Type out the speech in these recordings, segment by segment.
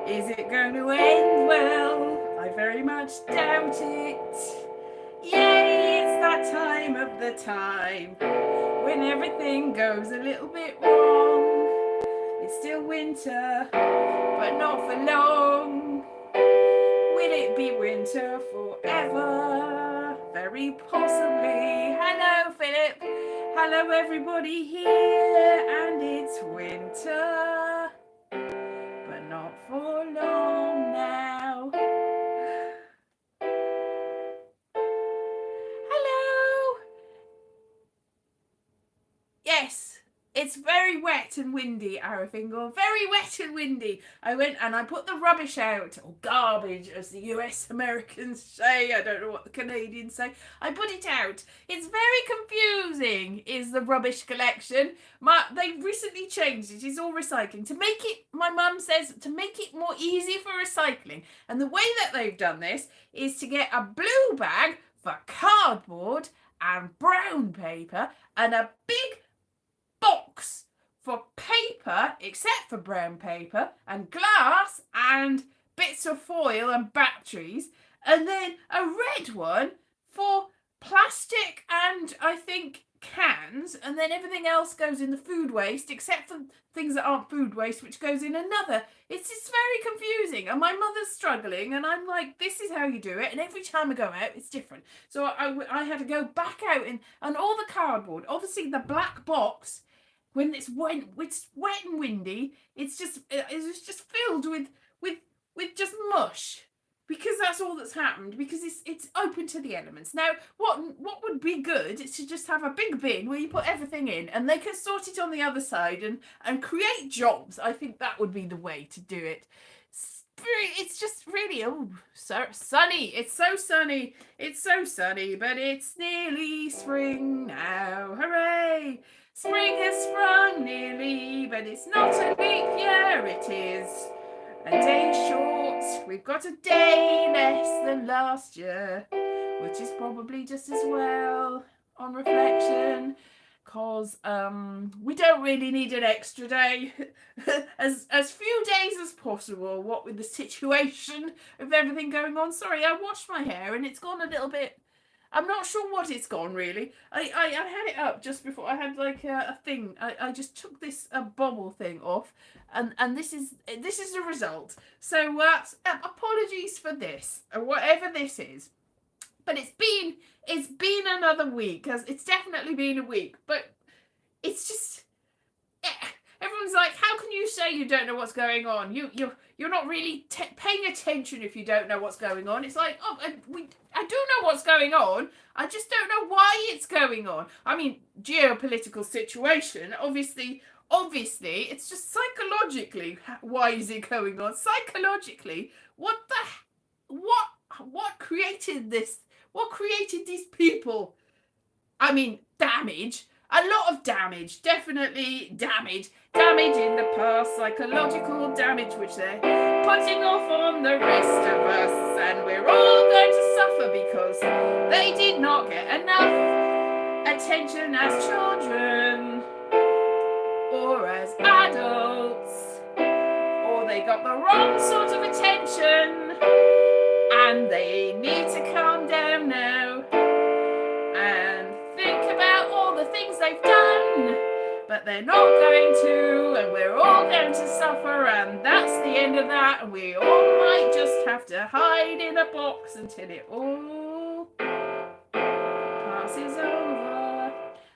Is it going to end well? I very much doubt it. Yay, it's that time of the time when everything goes a little bit wrong. It's still winter, but not for long. Will it be winter forever? Very possibly. Hello, Philip. Hello, everybody here. And it's winter, but not for long now. Hello. Yes, it's very wet and windy, Arafingal. Very wet and windy. I went and I put the rubbish out, or garbage, as the US Americans say. I don't know what the Canadians say. I put it out. It's very confusing, is the rubbish collection. They recently changed it. It's all recycling. To make it, my mum says, to make it more easy for recycling. And the way that they've done this is to get a blue bag for cardboard and brown paper and a big box for paper, except for brown paper, and glass and bits of foil and batteries, and then a red one for plastic and I think cans, and then everything else goes in the food waste except for things that aren't food waste, which goes in another. It's just very confusing, and my mother's struggling, and I'm like, this is how you do it, and every time I go out it's different. So I had to go back out and all the cardboard, obviously the black box, when it's wet and windy, it's just filled with just mush, because that's all that's happened, because it's open to the elements. Now, what would be good is to just have a big bin where you put everything in, and they can sort it on the other side and create jobs. I think that would be the way to do it. It's just really so sunny. It's so sunny. It's so sunny, but it's nearly spring now. Hooray! Spring has sprung nearly, but it's not a leap year, it is a day short. We've got a day less than last year, which is probably just as well on reflection, because we don't really need an extra day. as few days as possible, what with the situation of everything going on. Sorry, I washed my hair and it's gone a little bit, I'm not sure what it's gone really. I had it up just before. I had like a thing. I just took this bobble thing off, and this is the result. So apologies for this, or whatever this is. But it's been another week, because it's definitely been a week. But it's just, everyone's like, how can you say you don't know what's going on? You're not really paying attention if you don't know what's going on. It's like, oh, I do know what's going on. I just don't know why it's going on. I mean, geopolitical situation, obviously, it's just psychologically, why is it going on? Psychologically, what created this? What created these people? I mean, damage. A lot of damage, definitely damage in the past, psychological damage, which they're putting off on the rest of us, and we're all going to suffer because they did not get enough attention as children or as adults, or they got the wrong sort of attention, and they need to calm down now and think about all the things they've done, but they're not going to, and we're all going to suffer, and that's the end of that, and we all might just have to hide in a box until it all passes over.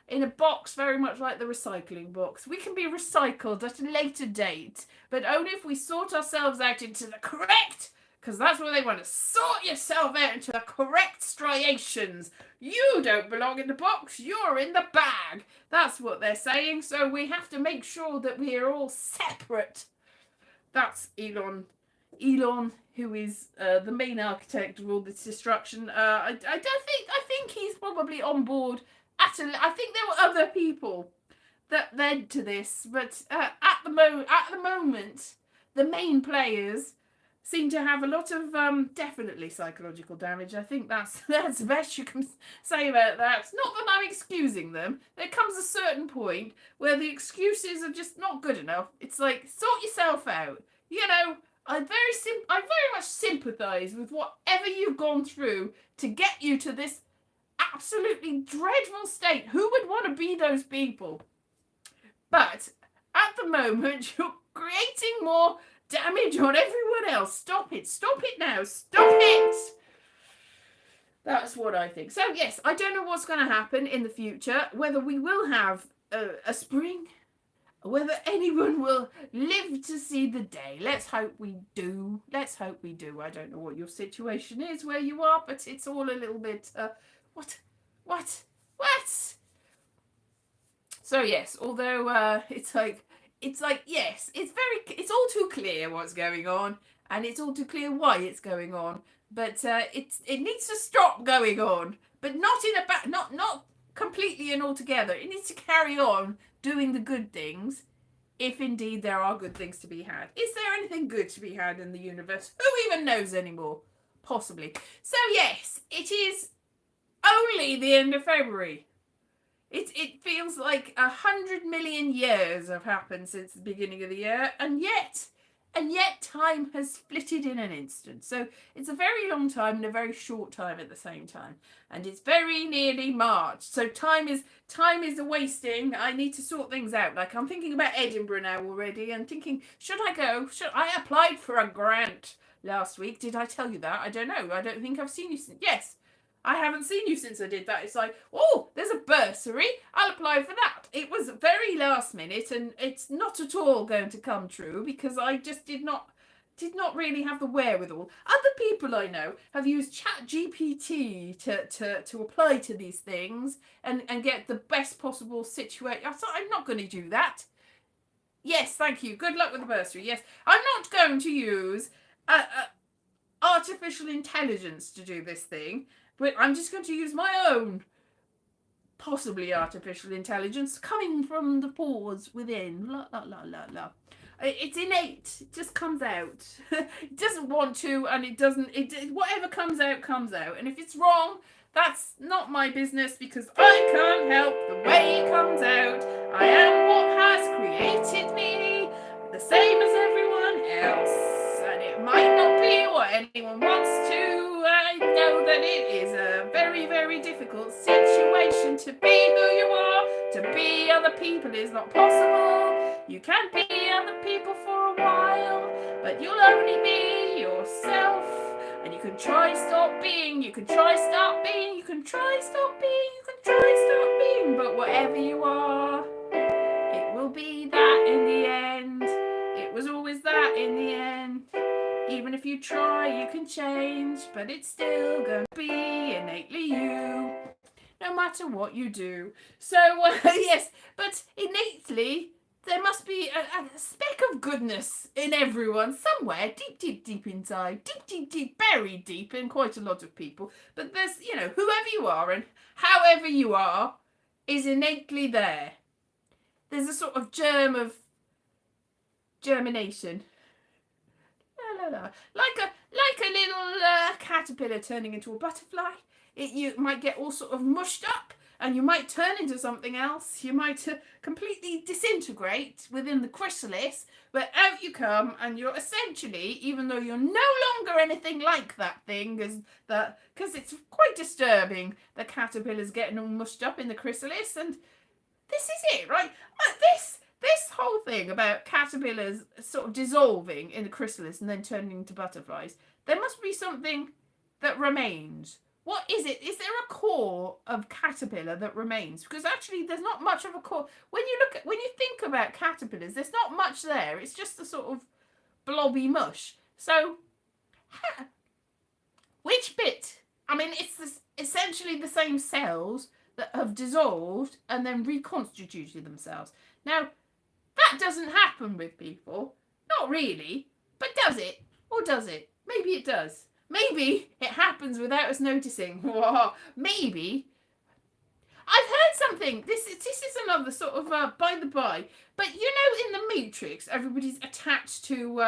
In a box, very much like the recycling box. We can be recycled at a later date, but only if we sort ourselves out into the correct, because that's what they want to sort yourself out into the correct striations. You don't belong in the box, you're in the bag. That's what they're saying, so we have to make sure that we are all separate. That's Elon, who is the main architect of all this destruction. I think he's probably on board. I think there were other people that led to this, but at the moment, the main players seem to have a lot of definitely psychological damage. I think that's the best you can say about that. It's not that I'm excusing them. There comes a certain point where the excuses are just not good enough. It's like, sort yourself out. You know, I very much sympathise with whatever you've gone through to get you to this absolutely dreadful state. Who would want to be those people? But at the moment, you're creating more damage on everyone else. Stop it. Stop it now. Stop it. That's what I think. So, yes, I don't know what's going to happen in the future, whether we will have a spring, whether anyone will live to see the day. Let's hope we do. Let's hope we do. I don't know what your situation is where you are, but it's all a little bit, what? So, yes, although it's like, yes, it's all too clear what's going on, and it's all too clear why it's going on. But it needs to stop going on, but not in a not completely and altogether. It needs to carry on doing the good things, if indeed there are good things to be had. Is there anything good to be had in the universe? Who even knows anymore? Possibly. So yes, it is only the end of February. It feels like 100 million years have happened since the beginning of the year, and yet time has flitted in an instant. So it's a very long time and a very short time at the same time. And it's very nearly March. So time is a wasting. I need to sort things out. Like, I'm thinking about Edinburgh now already and thinking, should I go? I applied for a grant last week. Did I tell you that? I don't know. I don't think I've seen you since. Yes. I haven't seen you since I did that. It's like, oh, there's a bursary. I'll apply for that. It was very last minute, and it's not at all going to come true because I just did not really have the wherewithal. Other people I know have used ChatGPT to apply to these things and get the best possible situation. I thought, I'm not going to do that. Yes, thank you. Good luck with the bursary. Yes, I'm not going to use artificial intelligence to do this thing. But I'm just going to use my own, possibly artificial intelligence, coming from the pores within. La, la, la, la, la. It's innate. It just comes out. It doesn't want to, and it doesn't. Whatever comes out, comes out. And if it's wrong, that's not my business, because I can't help the way it comes out. I am what has created me, the same as everyone else. And it might not be what anyone wants to. I know that it is a very, very difficult situation to be who you are. To be other people is not possible. You can be other people for a while, but you'll only be yourself. And you can try stop being, you can try start being, you can try stop being, you can try start being, but whatever you are, it will be that in the end. It was always that in the end. Even if you try, you can change, but it's still going to be innately you, no matter what you do. So, yes, but innately, there must be a speck of goodness in everyone somewhere, deep, deep, deep inside, deep, deep, deep, buried deep in quite a lot of people. But there's, whoever you are and however you are is innately there. There's a sort of germ of germination. Like a little caterpillar turning into a butterfly. You might get all sort of mushed up, and you might turn into something else. You might completely disintegrate within the chrysalis, but out you come, and you're essentially, even though you're no longer anything like that thing, because it's quite disturbing, the caterpillar's getting all mushed up in the chrysalis, and this is it, right? This whole thing about caterpillars sort of dissolving in the chrysalis and then turning into butterflies, there must be something that remains. What is it? Is there a core of caterpillar that remains? Because actually there's not much of a core. When you think about caterpillars, there's not much there. It's just a sort of blobby mush. So, which bit? I mean, it's essentially the same cells that have dissolved and then reconstituted themselves. Now, that doesn't happen with people. Not really. But does it? Or does it? Maybe it does. Maybe it happens without us noticing. Maybe. I've heard something. This is another sort of by the by. But you know, in the Matrix, everybody's attached to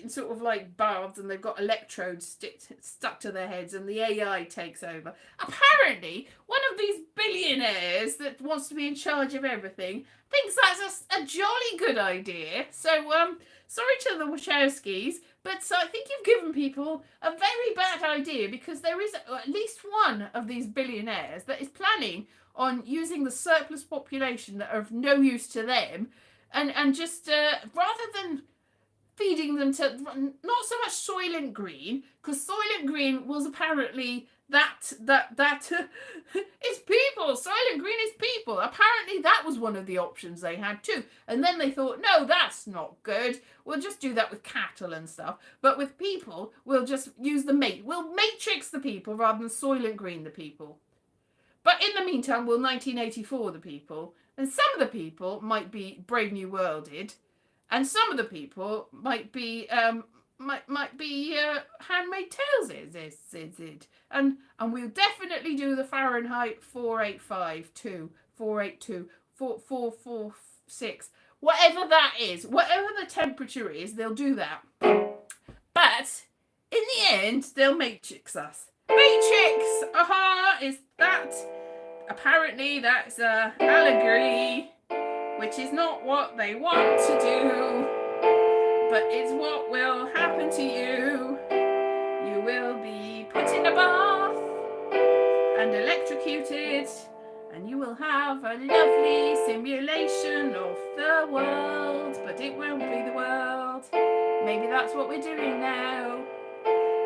sort of like baths, and they've got electrodes stuck to their heads, and the AI takes over. Apparently, one of these billionaires that wants to be in charge of everything thinks that's a jolly good idea. So, sorry to the Wachowskis, but I think you've given people a very bad idea, because there is at least one of these billionaires that is planning on using the surplus population that are of no use to them, and just rather than feeding them to not so much Soylent Green, because Soylent Green was apparently that it's people. Soylent Green is people. Apparently that was one of the options they had too. And then they thought, no, that's not good. We'll just do that with cattle and stuff. But with people, we'll just use we'll matrix the people rather than Soylent Green the people. But in the meantime, we'll 1984 the people. And some of the people might be Brave New Worlded, and some of the people might be Handmaid's Tales is it. And we'll definitely do the Fahrenheit 485 482 4446, whatever that is, whatever the temperature is, they'll do that. But in the end, they'll matrix us. Matrix, is that? Apparently that's a allegory, which is not what they want to do, but it's what will happen to you. You will be put in a bath and electrocuted, and you will have a lovely simulation of the world, but it won't be the world. Maybe that's what we're doing now.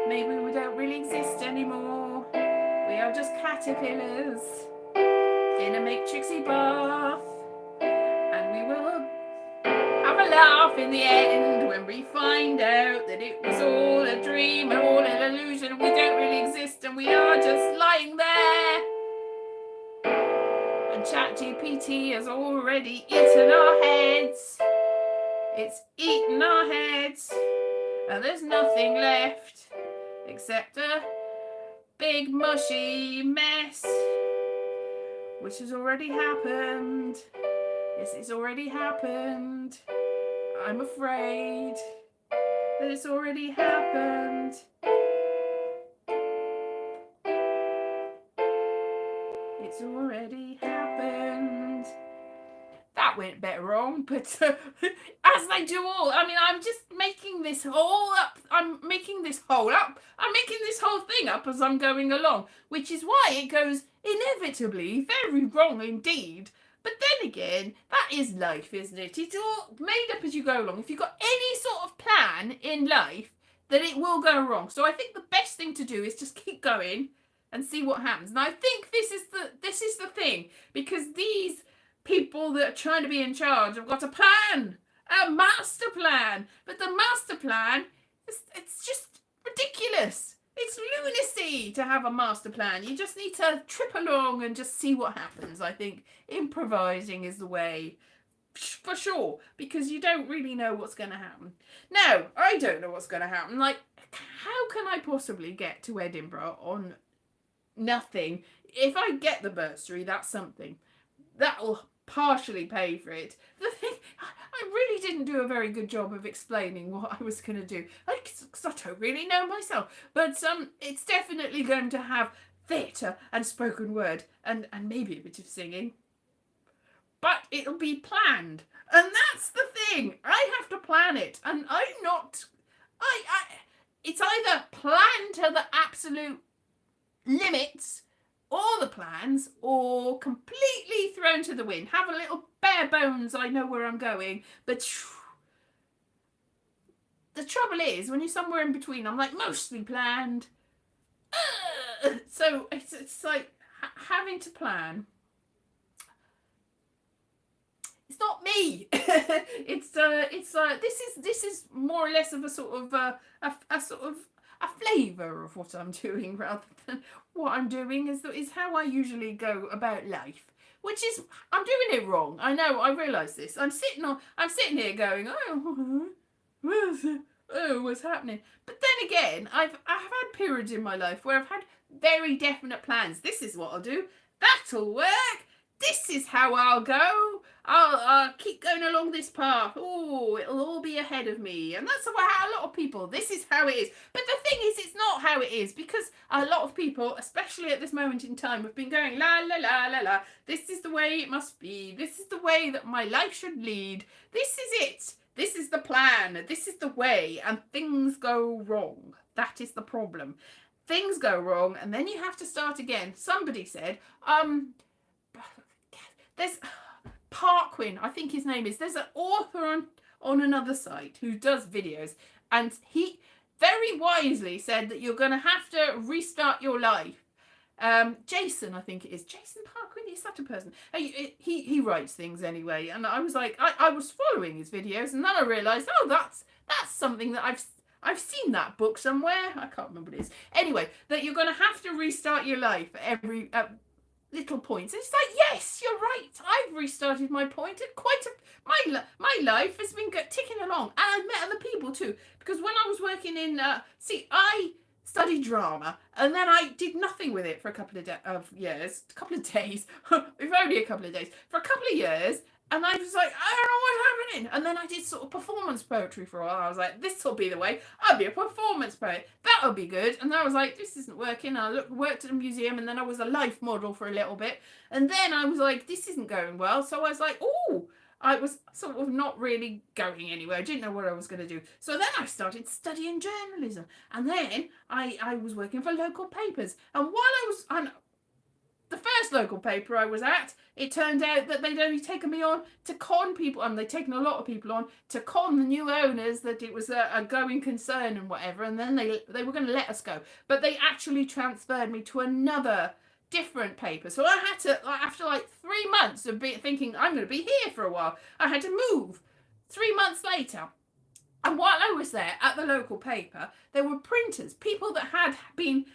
Maybe we don't really exist anymore. We are just caterpillars in a matrixy bath, and we will have a laugh in the end when we find out that it was all a dream and all an illusion. We don't really exist, and we are just lying there. And ChatGPT has already eaten our heads. It's eaten our heads, and there's nothing left except a big mushy mess, which has already happened. Yes, it's already happened. I'm afraid that it's already happened. It's already happened. That went better wrong, but as they do all. I mean, I'm just making this whole up. I'm making this whole thing up as I'm going along, which is why it goes inevitably very wrong indeed. But then again, that is life, isn't it? It's all made up as you go along. If you've got any sort of plan in life, then it will go wrong. So I think the best thing to do is just keep going and see what happens. And I think this is the thing, because these people that are trying to be in charge have got a plan, a master plan. But the master plan, it's just ridiculous. It's lunacy to have a master plan. You just need to trip along and just see what happens. I think improvising is the way, for sure, because you don't really know what's going to happen. Now, I don't know what's going to happen. Like, how can I possibly get to Edinburgh on nothing? If I get the bursary, that's something. That'll partially pay for it. The thing, I really didn't do a very good job of explaining what I was going to do, because I don't really know myself. But it's definitely going to have theatre and spoken word and maybe a bit of singing. But it'll be planned, and that's the thing. I have to plan it, and I'm not. It's either planned to the absolute limits, all the plans, or completely thrown to the wind. Have a little bare bones, I know where I'm going, but the trouble is, when you're somewhere in between, I'm like, mostly planned. So it's like having to plan. It's not me. This is more or less of a sort of a flavour of what I'm doing, rather than what I'm doing is how I usually go about life, which is, I'm doing it wrong. I know, I realise this. I'm sitting here going, what's happening? But then again, I've had periods in my life where I've had very definite plans. This is what I'll do. That'll work. This is how I'll go. I'll keep going along this path. Oh, it'll all be ahead of me. And that's how a lot of people, this is how it is. But the thing is, it's not how it is, because a lot of people, especially at this moment in time, have been going, la, la, la, la, la. This is the way it must be. This is the way that my life should lead. This is it. This is the plan. This is the way. And things go wrong. That is the problem. Things go wrong, and then you have to start again. Somebody said, there's Parkwin, I think his name is. There's an author on another site who does videos, and he very wisely said that you're going to have to restart your life. Jason, I think it is. Jason Parkwin, he's such a person. He writes things anyway, and I was like, I was following his videos, and then I realised, oh, that's something that I've seen that book somewhere. I can't remember what it is. Anyway, that you're going to have to restart your life at every little points. And it's like, yes, you're right. I've restarted my point at my life has been ticking along, and I've met other people too. Because when I was working in, I studied drama, and then I did nothing with it for a couple of years, a couple of days, if only a couple of days, for a couple of years. And I was like, I don't know what's happening. And then I did sort of performance poetry for a while. I was like, this will be the way. I'll be a performance poet. That'll be good. And then I was like, this isn't working. And I worked at a museum, and then I was a life model for a little bit. And then I was like, this isn't going well. So I was like, oh, I was sort of not really going anywhere. I didn't know what I was going to do. So then I started studying journalism. And then I was working for local papers. And while I was... the first local paper I was at, it turned out that they'd only taken me on to con people, and they'd taken a lot of people on to con the new owners that it was a going concern and whatever, and then they were going to let us go. But they actually transferred me to another different paper. So I had to, after like 3 months of thinking I'm going to be here for a while, I had to move 3 months later. And while I was there at the local paper, there were printers, people that had been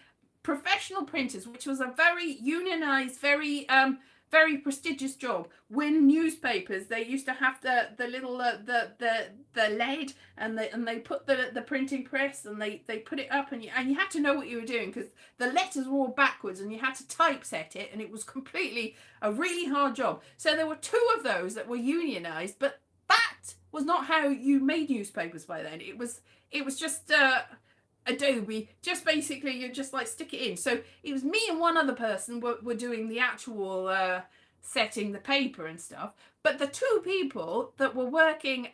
professional printers, which was a very unionized, very prestigious job. When newspapers, they used to have the little the lead, and they put the printing press, and they put it up, and you had to know what you were doing, because the letters were all backwards, and you had to typeset it, and it was completely a really hard job. So there were 2 of those that were unionized, but that was not how you made newspapers by then. It was just Adobe, just basically you just like stick it in. So it was me and one other person were doing the actual setting the paper and stuff, but the 2 people that were working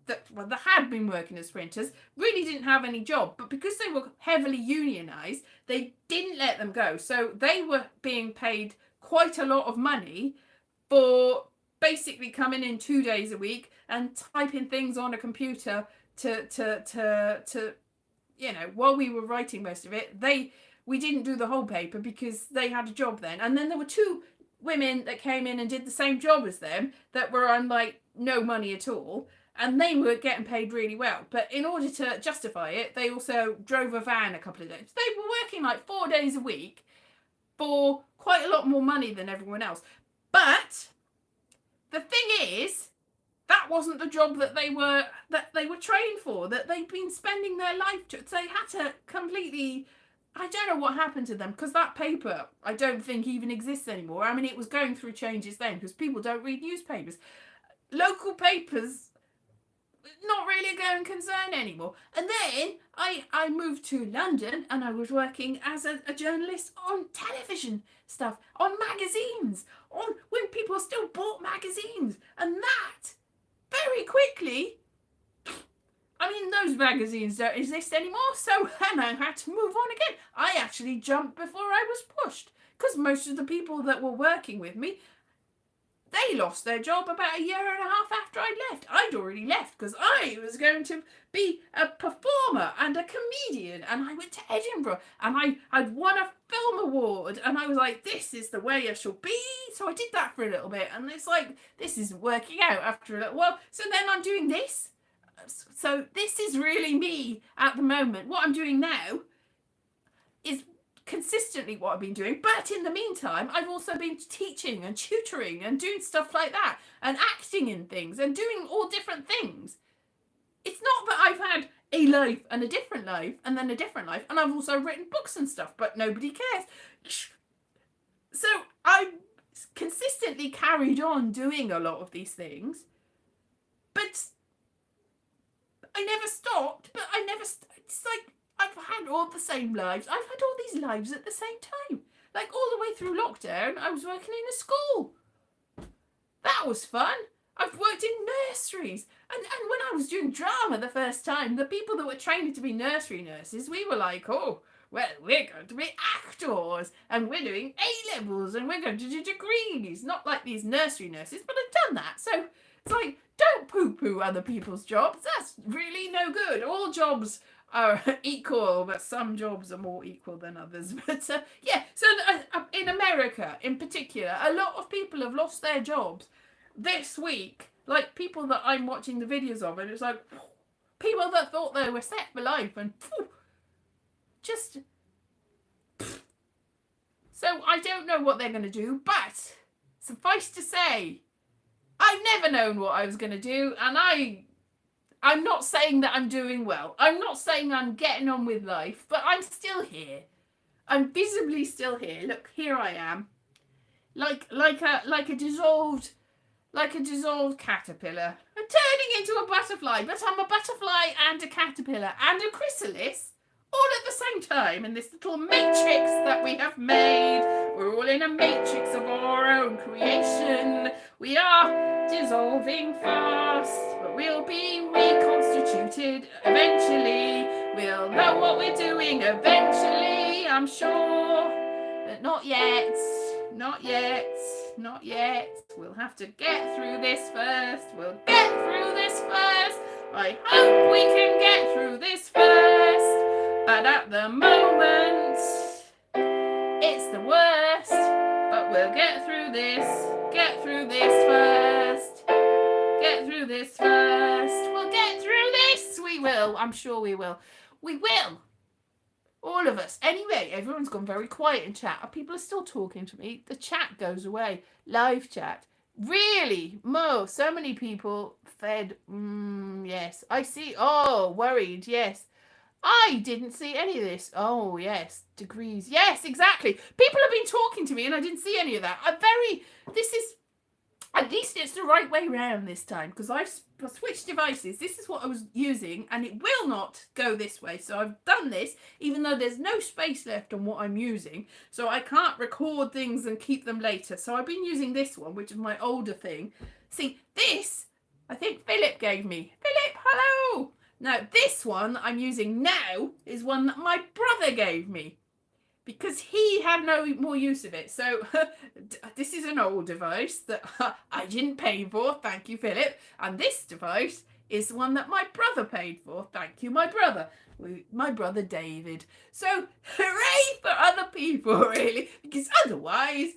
that had been working as printers really didn't have any job, but because they were heavily unionized, they didn't let them go. So they were being paid quite a lot of money for basically coming in 2 days a week and typing things on a computer to you know, while we were writing most of it. We didn't do the whole paper because they had a job then. And then there were 2 women that came in and did the same job as them that were on like no money at all, and they were getting paid really well. But in order to justify it, they also drove a van a couple of days. They were working like 4 days a week for quite a lot more money than everyone else. But the thing is, that wasn't the job that they were trained for, that they'd been spending their life to. They had to completely, I don't know what happened to them, because that paper I don't think even exists anymore. I mean, it was going through changes then, because people don't read newspapers. Local papers, not really a going concern anymore. And then I moved to London, and I was working as a journalist on television stuff, on magazines, on when people still bought magazines, and that very quickly, I mean, those magazines don't exist anymore, so then I had to move on again. I actually jumped before I was pushed, because most of the people that were working with me, they lost their job about 1.5 years after I'd left. I'd already left because I was going to be a performer and a comedian, and I went to Edinburgh, and I'd won a film award, and I was like, this is the way I shall be. So I did that for a little bit, and it's like, this isn't working out after a little while. So then I'm doing this. So this is really me at the moment. What I'm doing now is consistently what I've been doing, but in the meantime I've also been teaching and tutoring and doing stuff like that, and acting in things and doing all different things. It's not that I've had a life and a different life and then a different life, and I've also written books and stuff, but nobody cares. So consistently carried on doing a lot of these things, but I never stopped. But it's like I've had all the same lives. I've had all these lives at the same time. Like all the way through lockdown, I was working in a school. That was fun. I've worked in nurseries. And when I was doing drama the first time, the people that were training to be nursery nurses, we were like, oh, well, we're going to be actors and we're doing A-levels and we're going to do degrees. Not like these nursery nurses, but I've done that. So it's like, don't poo-poo other people's jobs. That's really no good. All jobs are equal, but some jobs are more equal than others. But yeah, so in America in particular, a lot of people have lost their jobs this week. Like people that I'm watching the videos of, and it's like people that thought they were set for life, and just. So I don't know what they're going to do, but suffice to say, I've never known what I was going to do, and I'm not saying that I'm doing well. I'm not saying I'm getting on with life, but I'm still here. I'm visibly still here. Look, here I am, like a dissolved caterpillar. I'm turning into a butterfly, but I'm a butterfly and a caterpillar and a chrysalis all at the same time in this little matrix that we have made. We're all in a matrix of our own creation. We are dissolving fast, but we'll be reconstituted eventually. We'll know what we're doing eventually, I'm sure. But not yet. Not yet. Not yet. We'll have to get through this first. We'll get through this first. I hope we can get through this first. But at the moment, it's the worst. But we'll get through this. Get through this first. Get through this first. We'll get through this. We will. I'm sure we will. We will. All of us. Anyway, everyone's gone very quiet in chat. People are still talking to me. The chat goes away. Live chat. Really? Mo, so many people fed. Yes. I see. Oh, worried. Yes. I didn't see any of this. Oh, yes. Degrees. Yes, exactly. People have been talking to me and I didn't see any of that. This is, at least it's the right way round this time, because I've switched devices. This is what I was using and it will not go this way. So I've done this, even though there's no space left on what I'm using. So I can't record things and keep them later. So I've been using this one, which is my older thing. See, this, I think Philip gave me. Philip, hello. Now, this one I'm using now is one that my brother gave me because he had no more use of it. So this is an old device that I didn't pay for. Thank you, Philip. And this device is one that my brother paid for. Thank you, my brother. My brother David. So hooray for other people, really, because otherwise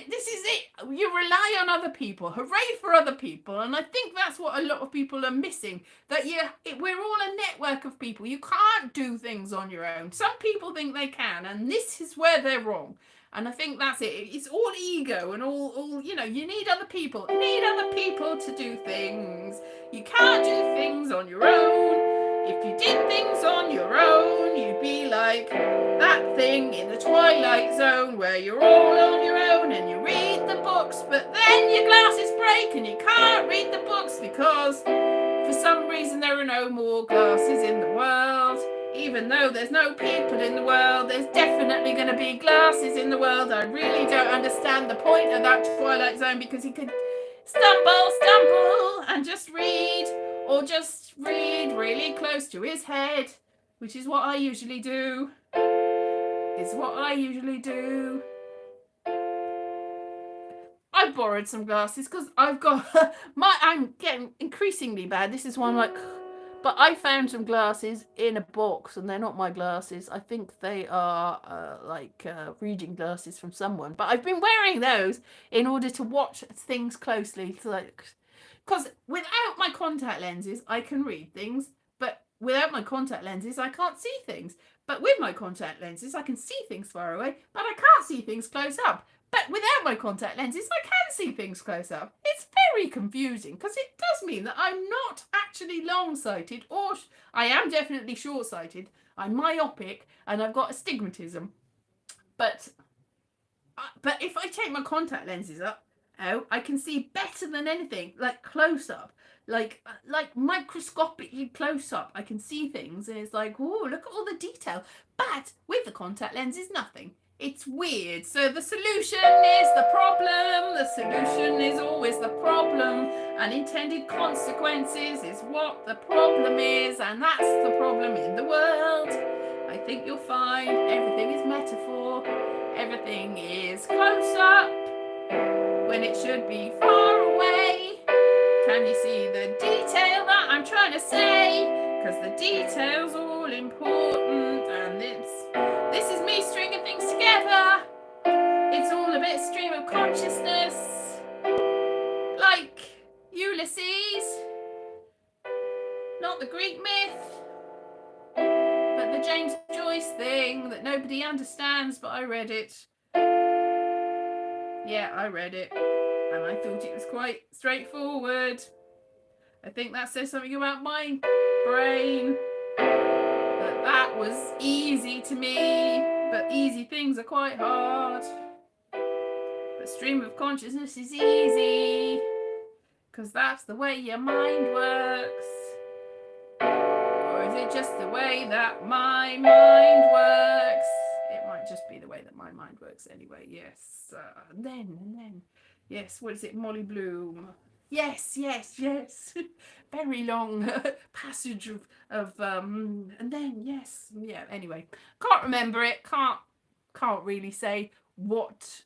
this is it. You rely on other people. Hooray for other people. And I think that's what a lot of people are missing. That we're all a network of people. You can't do things on your own. Some people think they can, and this is where they're wrong. And I think that's it. It's all ego and all you need other people. You need other people to do things. You can't do things on your own. If you did things on your own, you'd be like that thing in the Twilight Zone where you're all on your own and you read the books, but then your glasses break and you can't read the books because for some reason there are no more glasses in the world. Even though there's no people in the world, there's definitely going to be glasses in the world. I really don't understand the point of that Twilight Zone, because he could stumble and just read, or just read really close to his head, which is what I usually do. I borrowed some glasses because I've got I'm getting increasingly bad. This is one but I found some glasses in a box and they're not my glasses. I think they are reading glasses from someone. But I've been wearing those in order to watch things closely. Because without my contact lenses, I can read things. But without my contact lenses, I can't see things. But with my contact lenses, I can see things far away, but I can't see things close up. But without my contact lenses, I can see things close up. It's very confusing because it does mean that I'm not actually long-sighted, or I am definitely short-sighted. I'm myopic and I've got astigmatism. But But if I take my contact lenses out, I can see better than anything, like close up, like microscopically close up. I can see things, and it's like, oh, look at all the detail. But with the contact lenses, nothing. It's weird. So the solution is the problem. The solution is always the problem. Unintended consequences is what the problem is, and that's the problem in the world. I think you'll find everything is metaphor. Everything is close up when it should be far away. Can you see the detail that I'm trying to say? Because the detail's all important, and this is me stringing things together. It's all a bit stream of consciousness, like Ulysses, not the Greek myth, but the James Joyce thing that nobody understands, but I read it. Yeah, I read it, and I thought it was quite straightforward. I think that says something about my brain. That was easy to me, but easy things are quite hard. But stream of consciousness is easy, because that's the way your mind works. Or is it just the way that my mind works? It might just be the way that my mind works anyway, yes. And then, yes, what is it, Molly Bloom? Yes. Very long passage of and then, yes, yeah, anyway. Can't remember it, can't really say what,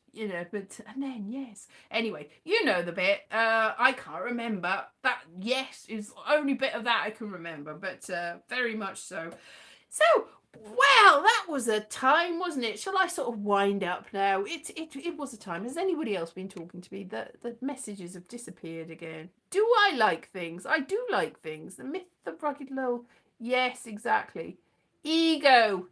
but, and then, yes. Anyway, you know the bit. I can't remember. That, yes, is the only bit of that I can remember, but very much so. So, well, that was a time, wasn't it? Shall I sort of wind up now? It was a time. Has anybody else been talking to me? The messages have disappeared again. Do I like things? I do like things. The myth of rugged low. Yes, exactly. Ego.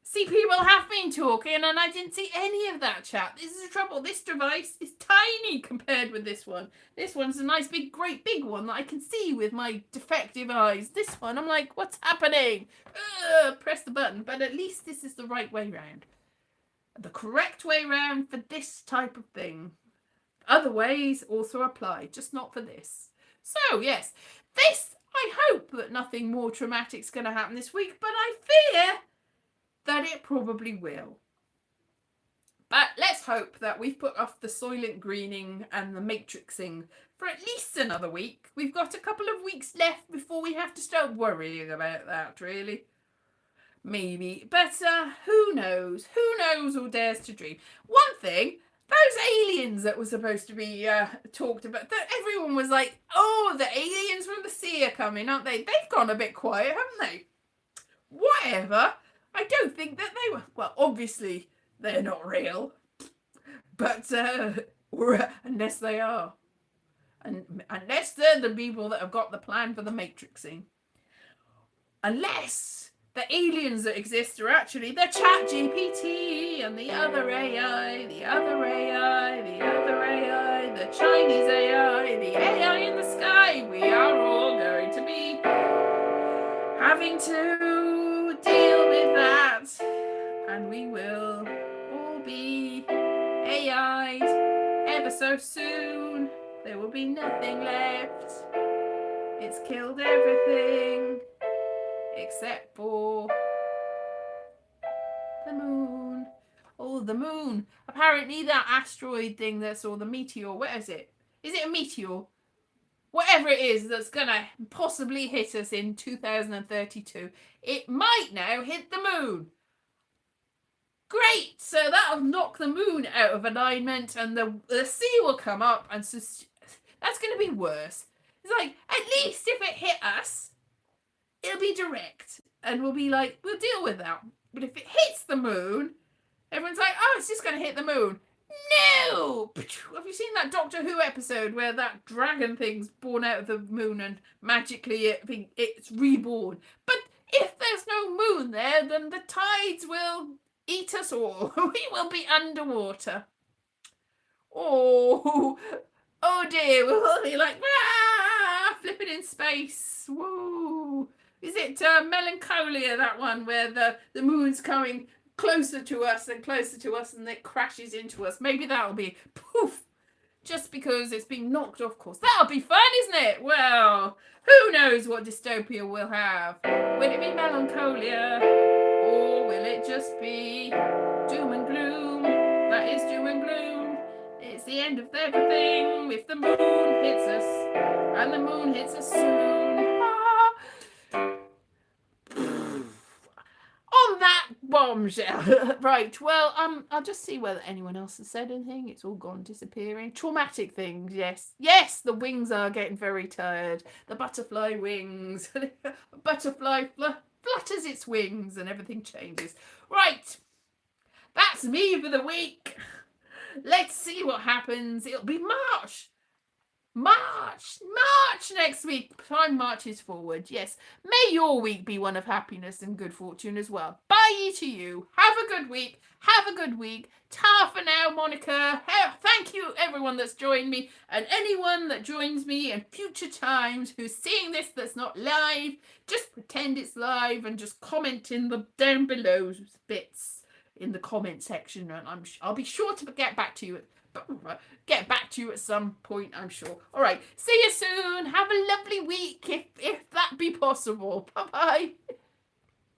See, people have been talking, and I didn't see any of that chat. This is the trouble. This device is tiny compared with this one. This one's a nice, big, great, big one that I can see with my defective eyes. This one, I'm like, what's happening? Press the button. But at least this is the right way round. The correct way round for this type of thing. Other ways also apply, just not for this. So, yes, this, I hope that nothing more traumatic's going to happen this week, but I fear that it probably will. But let's hope that we've put off the Soylent Greening and the Matrixing for at least another week. We've got a couple of weeks left before we have to start worrying about that, really. Maybe. But who knows? Who knows or dares to dream? One thing, those aliens that were supposed to be talked about, that everyone was like, oh, the aliens from the sea are coming, aren't they? They've gone a bit quiet, haven't they? Whatever. I don't think that they were. Well, obviously, they're not real. But unless they are. And unless they're the people that have got the plan for the Matrixing. Unless the aliens that exist are actually the Chat GPT and the other AI, the other AI, the other AI, the Chinese AI, the AI in the sky. We are all going to be having to deal with that, and we will all be AI'd ever so soon. There will be nothing left. It's killed everything except for the moon. Oh, the moon. Apparently that asteroid thing that's, or the meteor, what is it? Is it a meteor? Whatever it is that's going to possibly hit us in 2032, it might now hit the moon. Great! So that'll knock the moon out of alignment, and the sea will come up, and so that's going to be worse. It's like, at least if it hit us, it'll be direct, and we'll be like, we'll deal with that. But if it hits the moon, everyone's like, oh, it's just going to hit the moon. No! Have you seen that Doctor Who episode where that dragon thing's born out of the moon and magically it's reborn? But if there's no moon there, then the tides will eat us all. We will be underwater. Oh dear, we'll all be like, flipping in space. Whoa. Is it Melancholia, that one, where the moon's coming closer to us and closer to us, and it crashes into us. Maybe that'll be poof, just because it's being knocked off course. That'll be fun, isn't it? Well, who knows what dystopia we'll have? Will it be melancholia, or will it just be doom and gloom? That is doom and gloom. It's the end of everything if the moon hits us, and the moon hits us soon. On that bombshell. Right, well, I'll just see whether anyone else has said anything. It's all gone disappearing. Traumatic things, yes. Yes, the wings are getting very tired. The butterfly wings. Butterfly flutters its wings and everything changes. Right, that's me for the week. Let's see what happens. It'll be March next week. Time marches forward. Yes. May your week be one of happiness and good fortune as well. Bye to you. Have a good week. Have a good week. Ta for now, Monica. Thank you, everyone that's joined me, and anyone that joins me in future times who's seeing this that's not live. Just pretend it's live and just comment in the down below bits in the comment section, and I'll be sure to get back to you. At some point, I'm sure. All right, see you soon. Have a lovely week, if that be possible. Bye bye.